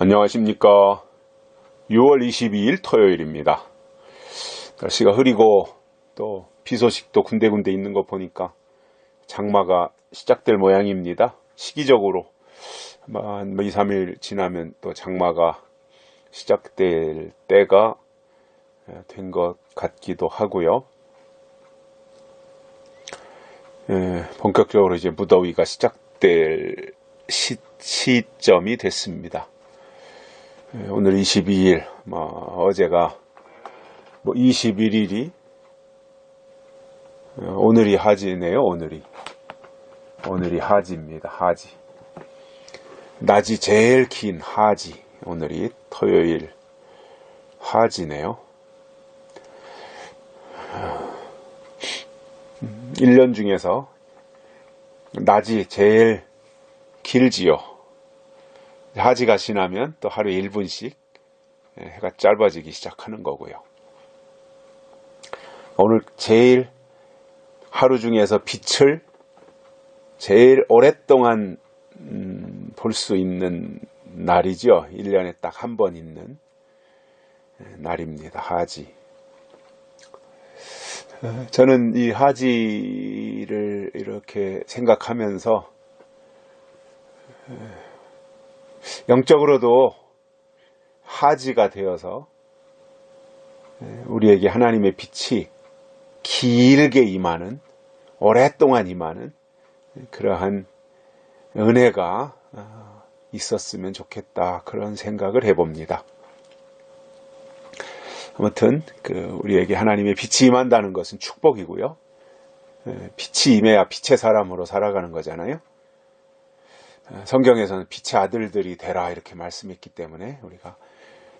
안녕하십니까. 6월 22일 토요일입니다. 날씨가 흐리고 또 비 소식도 군데군데 있는 거 보니까 장마가 시작될 모양입니다. 시기적으로 한 2, 3일 지나면 또 장마가 시작될 때가 된 것 같기도 하고요. 본격적으로 이제 무더위가 시작될 시점이 됐습니다. 오늘 22일, 어제가 21일이, 오늘이 하지네요, 오늘이 하지입니다, 하지. 낮이 제일 긴 하지, 오늘이 토요일 하지네요. 1년 중에서 낮이 제일 길지요. 하지가 지나면 또 하루에 1분씩 해가 짧아지기 시작하는 거고요. 오늘 제일 하루 중에서 빛을 제일 오랫동안 볼 수 있는 날이죠. 1년에 딱 한 번 있는 날입니다. 하지. 저는 이 하지를 이렇게 생각하면서 영적으로도 하지가 되어서 우리에게 하나님의 빛이 길게 임하는, 오랫동안 임하는 그러한 은혜가 있었으면 좋겠다, 그런 생각을 해봅니다. 아무튼 우리에게 하나님의 빛이 임한다는 것은 축복이고요. 빛이 임해야 빛의 사람으로 살아가는 거잖아요. 성경에서는 빛의 아들들이 되라 이렇게 말씀했기 때문에 우리가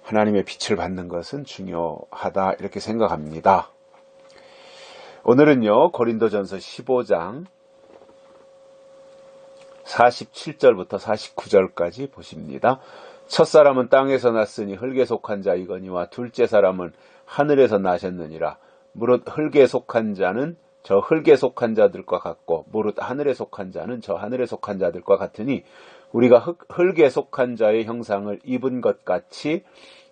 하나님의 빛을 받는 것은 중요하다 이렇게 생각합니다. 오늘은요, 고린도전서 15장 47절부터 49절까지 보십니다. 첫사람은 땅에서 났으니 흙에 속한 자이거니와 둘째 사람은 하늘에서 나셨느니라. 무릇 흙에 속한 자는 저 흙에 속한 자들과 같고 무릇 하늘에 속한 자는 저 하늘에 속한 자들과 같으니 우리가 흙에 속한 자의 형상을 입은 것 같이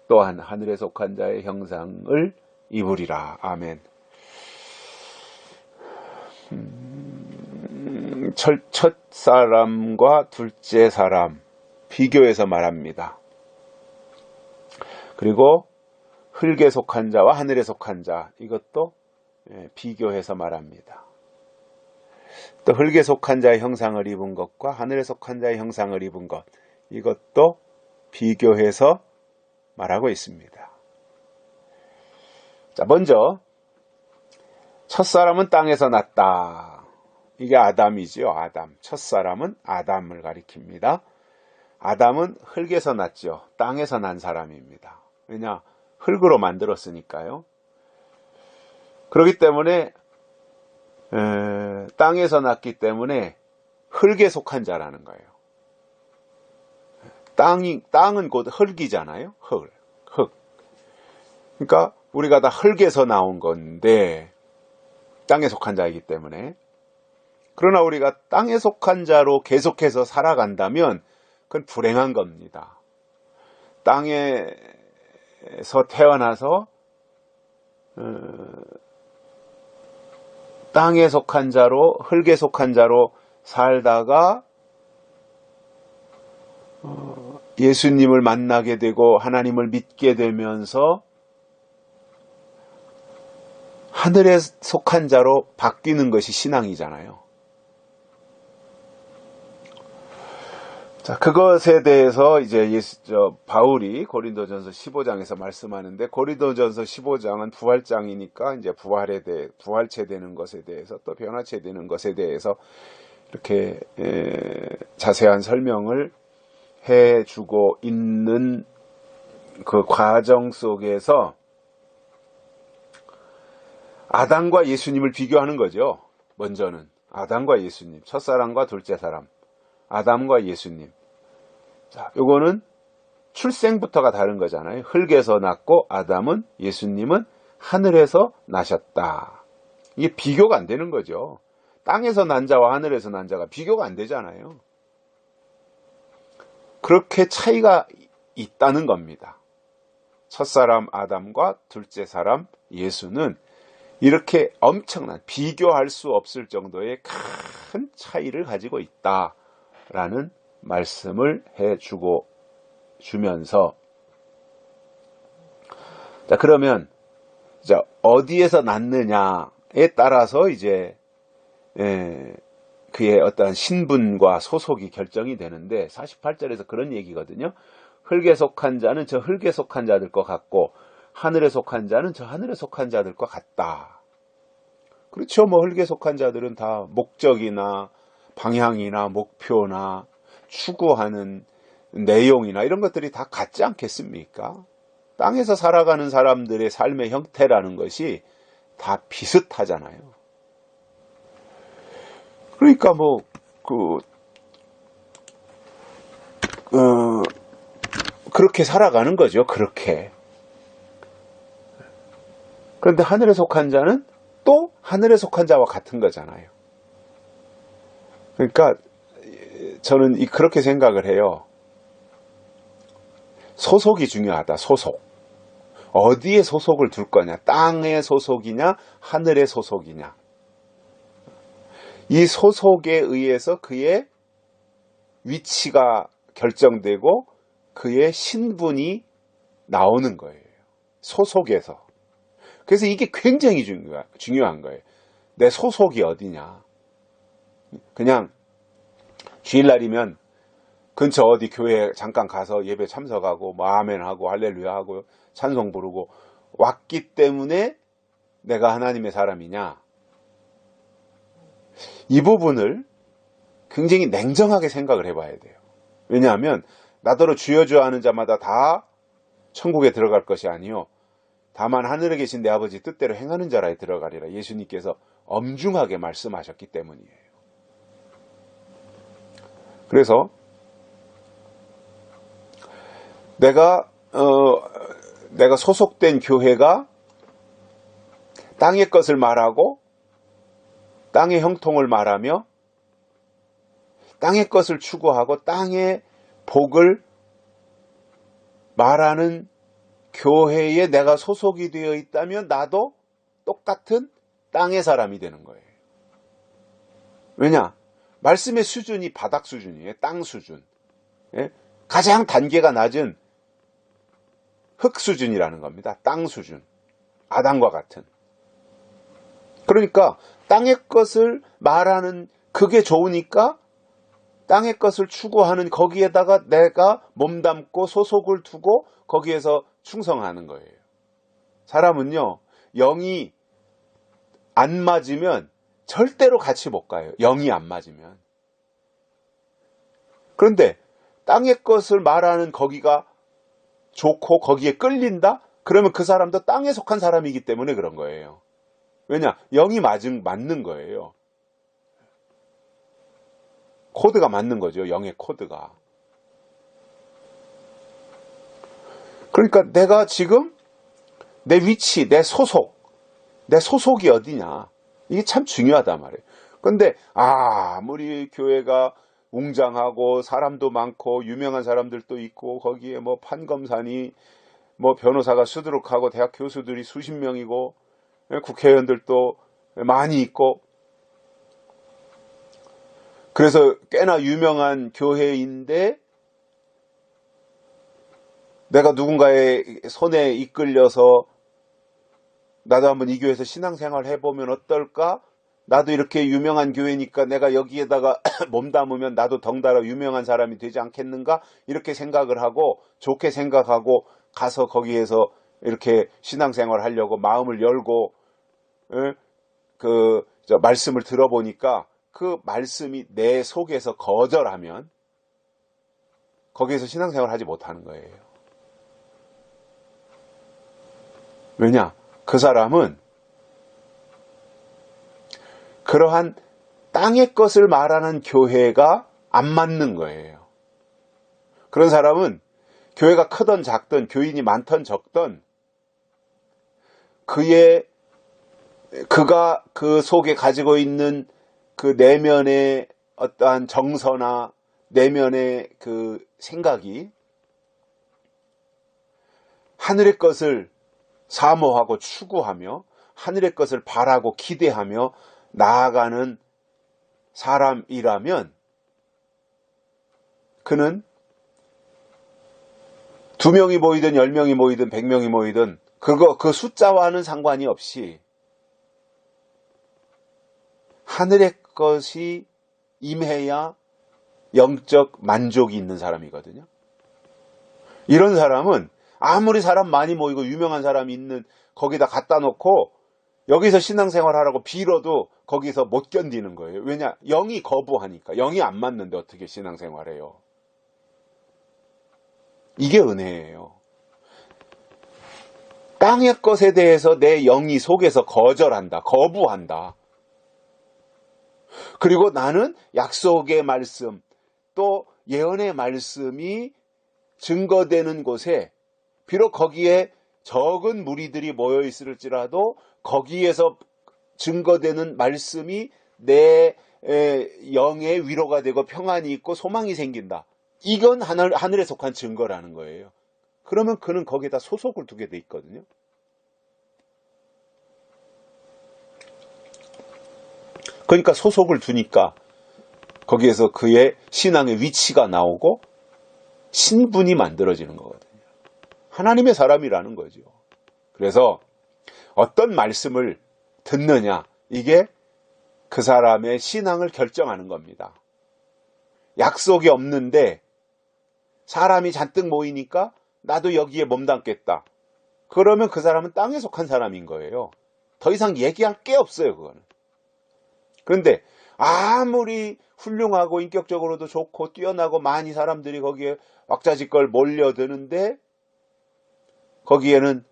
또한 하늘에 속한 자의 형상을 입으리라. 아멘. 첫 사람과 둘째 사람 비교해서 말합니다. 그리고 흙에 속한 자와 하늘에 속한 자, 이것도 비교해서 말합니다. 또 흙에 속한 자의 형상을 입은 것과 하늘에 속한 자의 형상을 입은 것, 이것도 비교해서 말하고 있습니다. 자, 먼저 첫사람은 땅에서 났다. 이게 아담이지요. 아담. 첫사람은 아담을 가리킵니다. 아담은 흙에서 났죠. 땅에서 난 사람입니다. 왜냐? 흙으로 만들었으니까요. 그렇기 때문에 땅에서 났기 때문에 흙에 속한 자라는 거예요. 땅은 곧 흙이잖아요. 흙. 그러니까 우리가 다 흙에서 나온 건데 땅에 속한 자이기 때문에. 그러나 우리가 땅에 속한 자로 계속해서 살아간다면 그건 불행한 겁니다. 땅에서 태어나서 땅에 속한 자로, 흙에 속한 자로 살다가 예수님을 만나게 되고 하나님을 믿게 되면서 하늘에 속한 자로 바뀌는 것이 신앙이잖아요. 자, 그것에 대해서 이제 바울이 고린도전서 15장에서 말씀하는데, 고린도전서 15장은 부활장이니까 이제 부활체 되는 것에 대해서 또 변화체 되는 것에 대해서 이렇게 자세한 설명을 해주고 있는 그 과정 속에서 아담과 예수님을 비교하는 거죠. 먼저는 아담과 예수님, 첫사람과 둘째 사람, 아담과 예수님. 자, 요거는 출생부터가 다른 거잖아요. 흙에서 났고 아담은, 예수님은 하늘에서 나셨다. 이게 비교가 안 되는 거죠. 땅에서 난 자와 하늘에서 난 자가 비교가 안 되잖아요. 그렇게 차이가 있다는 겁니다. 첫사람 아담과 둘째 사람 예수는 이렇게 엄청난, 비교할 수 없을 정도의 큰 차이를 가지고 있다라는 말씀을 주면서, 자, 그러면 자, 어디에서 낳느냐에 따라서 이제 그의 어떠한 신분과 소속이 결정이 되는데, 48절에서 그런 얘기거든요. 흙에 속한 자는 저 흙에 속한 자들과 같고 하늘에 속한 자는 저 하늘에 속한 자들과 같다. 그렇죠. 뭐 흙에 속한 자들은 다 목적이나 방향이나 목표나 추구하는 내용이나 이런 것들이 다 같지 않겠습니까? 땅에서 살아가는 사람들의 삶의 형태라는 것이 다 비슷하잖아요. 그러니까 뭐 그렇게 살아가는 거죠. 그렇게. 그런데 하늘에 속한 자는 또 하늘에 속한 자와 같은 거잖아요. 그러니까 저는 그렇게 생각을 해요. 소속이 중요하다. 소속. 어디에 소속을 둘 거냐. 땅의 소속이냐 하늘의 소속이냐. 이 소속에 의해서 그의 위치가 결정되고 그의 신분이 나오는 거예요. 소속에서. 그래서 이게 굉장히 중요한 거예요. 내 소속이 어디냐. 그냥 주일날이면 근처 어디 교회 잠깐 가서 예배 참석하고 뭐 아멘하고 할렐루야 하고 찬송 부르고 왔기 때문에 내가 하나님의 사람이냐. 이 부분을 굉장히 냉정하게 생각을 해봐야 돼요. 왜냐하면 나더러 주여 주여 하는 자마다 다 천국에 들어갈 것이 아니요 다만 하늘에 계신 내 아버지 뜻대로 행하는 자라에 들어가리라. 예수님께서 엄중하게 말씀하셨기 때문이에요. 그래서 내가 소속된 교회가 땅의 것을 말하고 땅의 형통을 말하며 땅의 것을 추구하고 땅의 복을 말하는 교회에 내가 소속이 되어 있다면 나도 똑같은 땅의 사람이 되는 거예요. 왜냐? 말씀의 수준이 바닥 수준이에요. 땅 수준. 예? 가장 단계가 낮은 흙 수준이라는 겁니다. 땅 수준. 아담과 같은. 그러니까 땅의 것을 말하는 그게 좋으니까 땅의 것을 추구하는 거기에다가 내가 몸담고 소속을 두고 거기에서 충성하는 거예요. 사람은요, 영이 안 맞으면 절대로 같이 못 가요. 영이 안 맞으면. 그런데 땅의 것을 말하는 거기가 좋고 거기에 끌린다? 그러면 그 사람도 땅에 속한 사람이기 때문에 그런 거예요. 왜냐? 영이 맞는 거예요. 코드가 맞는 거죠. 영의 코드가. 그러니까 내가 지금 내 위치, 내 소속이 어디냐. 이게 참 중요하단 말이에요. 그런데 아무리 교회가 웅장하고 사람도 많고 유명한 사람들도 있고 거기에 뭐 판검사니 뭐 변호사가 수두룩하고 대학 교수들이 수십 명이고 국회의원들도 많이 있고 그래서 꽤나 유명한 교회인데 내가 누군가의 손에 이끌려서 나도 한번 이 교회에서 신앙생활 해보면 어떨까? 나도 이렇게 유명한 교회니까 내가 여기에다가 몸담으면 나도 덩달아 유명한 사람이 되지 않겠는가? 이렇게 생각을 하고 좋게 생각하고 가서 거기에서 이렇게 신앙생활 하려고 마음을 열고 말씀을 들어보니까 그 말씀이 내 속에서 거절하면 거기에서 신앙생활 하지 못하는 거예요. 왜냐? 그 사람은 그러한 땅의 것을 말하는 교회가 안 맞는 거예요. 그런 사람은 교회가 크든 작든 교인이 많든 적든 그가 그 속에 가지고 있는 그 내면의 어떠한 정서나 내면의 그 생각이 하늘의 것을 사모하고 추구하며 하늘의 것을 바라고 기대하며 나아가는 사람이라면 그는 2명이 모이든 10명이 모이든 100명이 모이든 그 숫자와는 상관이 없이 하늘의 것이 임해야 영적 만족이 있는 사람이거든요. 이런 사람은 아무리 사람 많이 모이고 유명한 사람이 있는 거기다 갖다 놓고 여기서 신앙생활 하라고 빌어도 거기서 못 견디는 거예요. 왜냐? 영이 거부하니까. 영이 안 맞는데 어떻게 신앙생활해요? 이게 은혜예요. 땅의 것에 대해서 내 영이 속에서 거절한다. 거부한다. 그리고 나는 약속의 말씀 또 예언의 말씀이 증거되는 곳에 비록 거기에 적은 무리들이 모여 있을지라도 거기에서 증거되는 말씀이 내 영의 위로가 되고 평안이 있고 소망이 생긴다. 이건 하늘에 속한 증거라는 거예요. 그러면 그는 거기에다 소속을 두게 돼 있거든요. 그러니까 소속을 두니까 거기에서 그의 신앙의 위치가 나오고 신분이 만들어지는 거거든요. 하나님의 사람이라는 거죠. 그래서 어떤 말씀을 듣느냐, 이게 그 사람의 신앙을 결정하는 겁니다. 약속이 없는데 사람이 잔뜩 모이니까 나도 여기에 몸담겠다. 그러면 그 사람은 땅에 속한 사람인 거예요. 더 이상 얘기할 게 없어요, 그거는. 그런데 아무리 훌륭하고 인격적으로도 좋고 뛰어나고 많이 사람들이 거기에 왁자지껄 몰려드는데 거기에는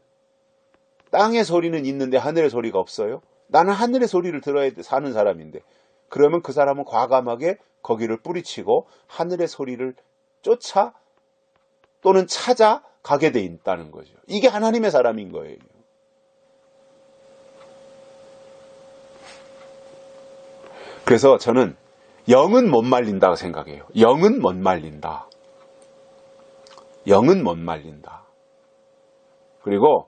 땅의 소리는 있는데 하늘의 소리가 없어요. 나는 하늘의 소리를 들어야 사는 사람인데 그러면 그 사람은 과감하게 거기를 뿌리치고 하늘의 소리를 쫓아 또는 찾아 가게 돼 있다는 거죠. 이게 하나님의 사람인 거예요. 그래서 저는 영은 못 말린다고 생각해요. 영은 못 말린다. 영은 못 말린다. 그리고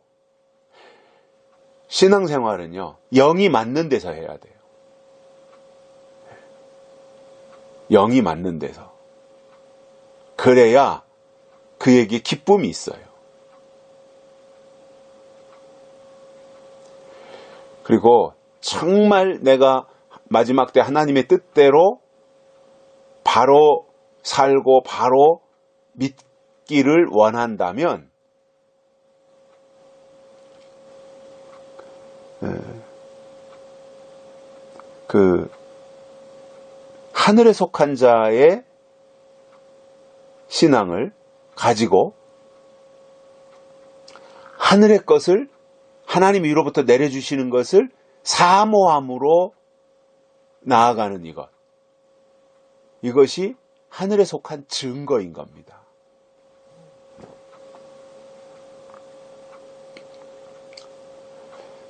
신앙생활은요, 영이 맞는 데서 해야 돼요. 영이 맞는 데서. 그래야 그에게 기쁨이 있어요. 그리고 정말 내가 마지막 때 하나님의 뜻대로 바로 살고 바로 믿기를 원한다면 그 하늘에 속한 자의 신앙을 가지고 하늘의 것을 하나님 위로부터 내려주시는 것을 사모함으로 나아가는 이것이 하늘에 속한 증거인 겁니다.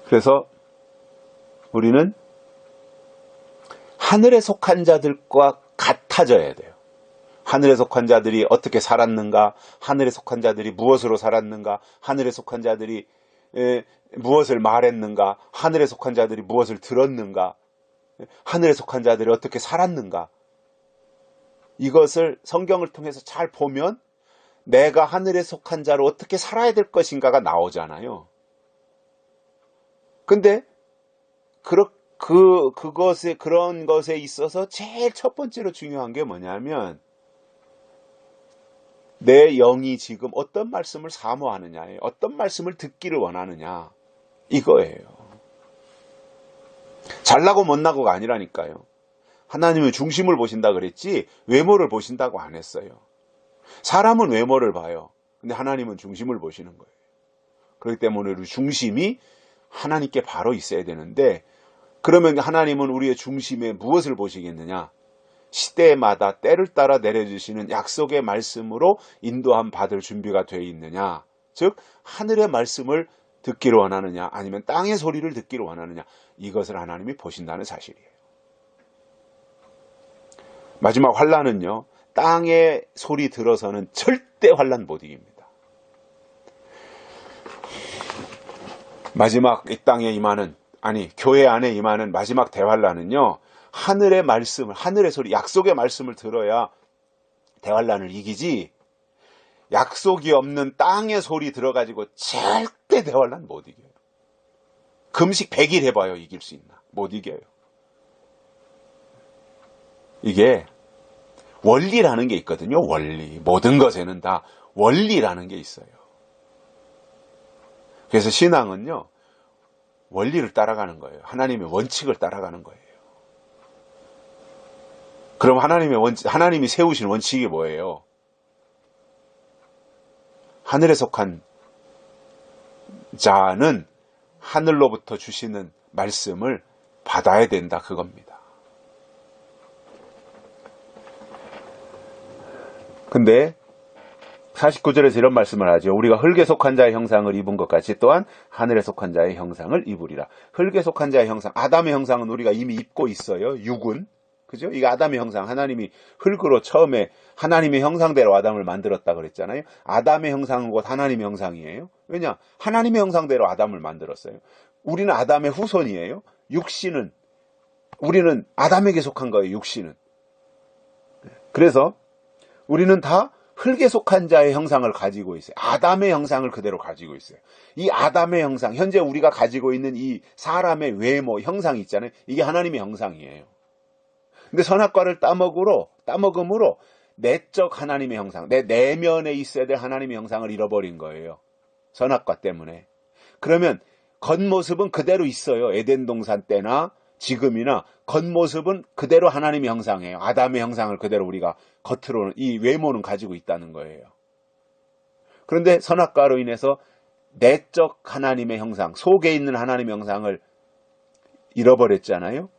그래서 우리는 하늘에 속한 자들과 같아져야 돼요. 하늘에 속한 자들이 어떻게 살았는가, 하늘에 속한 자들이 무엇으로 살았는가, 하늘에 속한 자들이 무엇을 말했는가, 하늘에 속한 자들이 무엇을 들었는가, 하늘에 속한 자들이 어떻게 살았는가. 이것을 성경을 통해서 잘 보면 내가 하늘에 속한 자로 어떻게 살아야 될 것인가가 나오잖아요. 근데 그런 것에 있어서 제일 첫 번째로 중요한 게 뭐냐면 내 영이 지금 어떤 말씀을 사모하느냐예요. 어떤 말씀을 듣기를 원하느냐. 이거예요. 잘나고 못나고가 아니라니까요. 하나님은 중심을 보신다 그랬지 외모를 보신다고 안 했어요. 사람은 외모를 봐요. 근데 하나님은 중심을 보시는 거예요. 그렇기 때문에 우리 중심이 하나님께 바로 있어야 되는데 그러면 하나님은 우리의 중심에 무엇을 보시겠느냐? 시대마다 때를 따라 내려주시는 약속의 말씀으로 인도함 받을 준비가 되어 있느냐? 즉 하늘의 말씀을 듣기를 원하느냐 아니면 땅의 소리를 듣기를 원하느냐 이것을 하나님이 보신다는 사실이에요. 마지막 환난은요. 땅의 소리 들어서는 절대 환난 못 이깁니다. 마지막 이 땅에 임하는, 아니 교회 안에 임하는 마지막 대환란은요, 하늘의 말씀을, 하늘의 소리, 약속의 말씀을 들어야 대환란을 이기지, 약속이 없는 땅의 소리 들어가지고 절대 대환란 못 이겨요. 금식 100일 해봐요. 이길 수 있나? 못 이겨요. 이게 원리라는 게 있거든요. 원리. 모든 것에는 다 원리라는 게 있어요. 그래서 신앙은요, 원리를 따라가는 거예요. 하나님의 원칙을 따라가는 거예요. 그럼 하나님이 세우신 원칙이 뭐예요? 하늘에 속한 자는 하늘로부터 주시는 말씀을 받아야 된다, 그겁니다. 근데 49절에서 이런 말씀을 하죠. 우리가 흙에 속한 자의 형상을 입은 것 같이 또한 하늘에 속한 자의 형상을 입으리라. 흙에 속한 자의 형상, 아담의 형상은 우리가 이미 입고 있어요. 육은. 그죠? 이게 아담의 형상, 하나님이 흙으로 처음에 하나님의 형상대로 아담을 만들었다 그랬잖아요. 아담의 형상은 곧 하나님의 형상이에요. 왜냐? 하나님의 형상대로 아담을 만들었어요. 우리는 아담의 후손이에요. 육신은, 우리는 아담에게 속한 거예요, 육신은. 그래서 우리는 다 흙에 속한 자의 형상을 가지고 있어요. 아담의 형상을 그대로 가지고 있어요. 이 아담의 형상, 현재 우리가 가지고 있는 이 사람의 외모, 형상이 있잖아요. 이게 하나님의 형상이에요. 근데 선악과를 따먹음으로 내적 하나님의 형상, 내 내면에 있어야 될 하나님의 형상을 잃어버린 거예요. 선악과 때문에. 그러면 겉모습은 그대로 있어요. 에덴 동산 때나 지금이나 겉모습은 그대로 하나님의 형상이에요. 아담의 형상을 그대로 우리가 겉으로는, 이 외모는 가지고 있다는 거예요. 그런데 선악과로 인해서 내적 하나님의 형상, 속에 있는 하나님의 형상을 잃어버렸잖아요.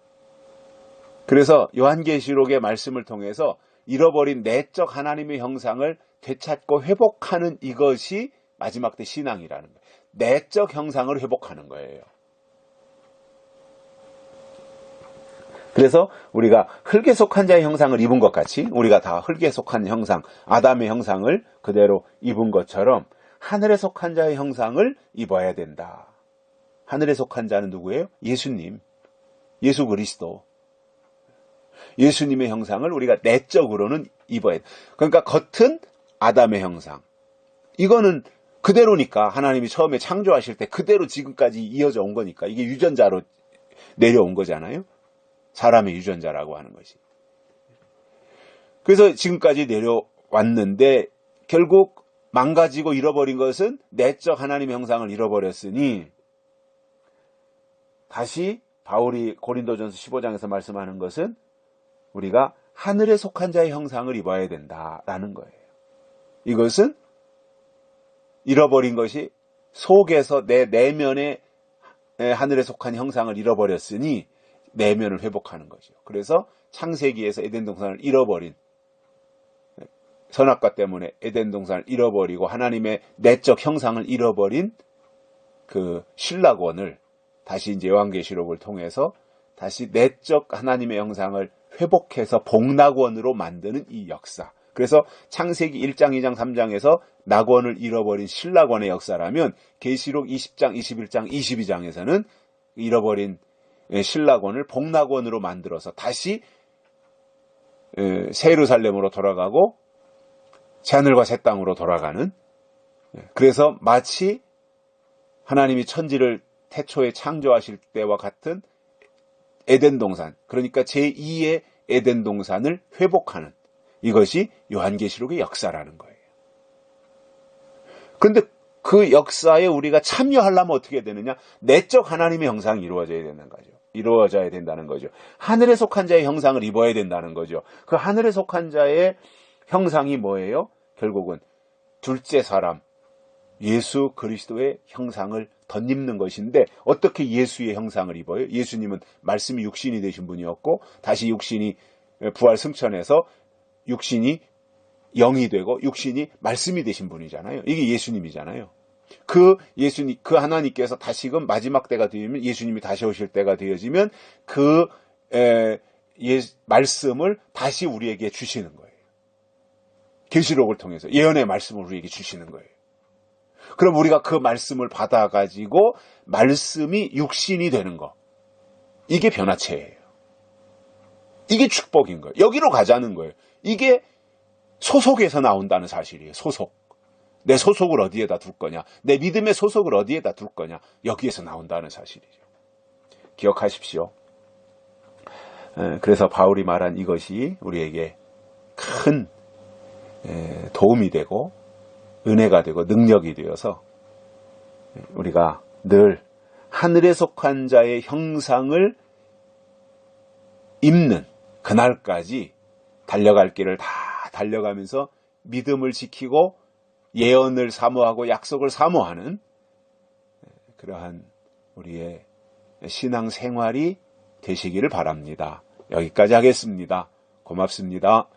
그래서 요한계시록의 말씀을 통해서 잃어버린 내적 하나님의 형상을 되찾고 회복하는 이것이 마지막 때 신앙이라는 거예요. 내적 형상을 회복하는 거예요. 그래서 우리가 흙에 속한 자의 형상을 입은 것 같이 우리가 다 흙에 속한 형상, 아담의 형상을 그대로 입은 것처럼 하늘에 속한 자의 형상을 입어야 된다. 하늘에 속한 자는 누구예요? 예수님, 예수 그리스도. 예수님의 형상을 우리가 내적으로는 입어야 돼. 그러니까 겉은 아담의 형상. 이거는 그대로니까 하나님이 처음에 창조하실 때 그대로 지금까지 이어져 온 거니까 이게 유전자로 내려온 거잖아요. 사람의 유전자라고 하는 것이. 그래서 지금까지 내려왔는데 결국 망가지고 잃어버린 것은 내적 하나님의 형상을 잃어버렸으니 다시 바울이 고린도전서 15장에서 말씀하는 것은 우리가 하늘에 속한 자의 형상을 입어야 된다라는 거예요. 이것은 잃어버린 것이 속에서 내 내면에 하늘에 속한 형상을 잃어버렸으니 내면을 회복하는 거죠. 그래서 창세기에서 에덴 동산을 잃어버린, 선악과 때문에 에덴 동산을 잃어버리고 하나님의 내적 형상을 잃어버린 그 신락원을 다시 이제 요한계시록을 통해서 다시 내적 하나님의 형상을 회복해서 복락원으로 만드는 이 역사. 그래서 창세기 1장, 2장, 3장에서 낙원을 잃어버린 신락원의 역사라면 계시록 20장, 21장, 22장에서는 잃어버린 신락원을 복락원으로 만들어서 다시 새 예루살렘으로 돌아가고 새하늘과 새 땅으로 돌아가는, 그래서 마치 하나님이 천지를 태초에 창조하실 때와 같은 에덴 동산, 그러니까 제2의 에덴 동산을 회복하는 이것이 요한계시록의 역사라는 거예요. 그런데 그 역사에 우리가 참여하려면 어떻게 되느냐? 내적 하나님의 형상이 이루어져야 되는 거죠. 이루어져야 된다는 거죠. 하늘에 속한 자의 형상을 입어야 된다는 거죠. 그 하늘에 속한 자의 형상이 뭐예요? 결국은 둘째 사람, 예수 그리스도의 형상을 덧입는 것인데 어떻게 예수의 형상을 입어요? 예수님은 말씀이 육신이 되신 분이었고 다시 육신이 부활 승천해서 육신이 영이 되고 육신이 말씀이 되신 분이잖아요. 이게 예수님이잖아요. 그 예수님, 그 하나님께서 다시금 마지막 때가 되면 예수님이 다시 오실 때가 되어지면 그 말씀을 다시 우리에게 주시는 거예요. 계시록을 통해서 예언의 말씀을 우리에게 주시는 거예요. 그럼 우리가 그 말씀을 받아가지고 말씀이 육신이 되는 거. 이게 변화체예요. 이게 축복인 거예요. 여기로 가자는 거예요. 이게 소속에서 나온다는 사실이에요. 소속. 내 소속을 어디에다 둘 거냐. 내 믿음의 소속을 어디에다 둘 거냐. 여기에서 나온다는 사실이죠. 기억하십시오. 그래서 바울이 말한 이것이 우리에게 큰 도움이 되고 은혜가 되고 능력이 되어서 우리가 늘 하늘에 속한 자의 형상을 입는 그날까지 달려갈 길을 다 달려가면서 믿음을 지키고 예언을 사모하고 약속을 사모하는 그러한 우리의 신앙 생활이 되시기를 바랍니다. 여기까지 하겠습니다. 고맙습니다.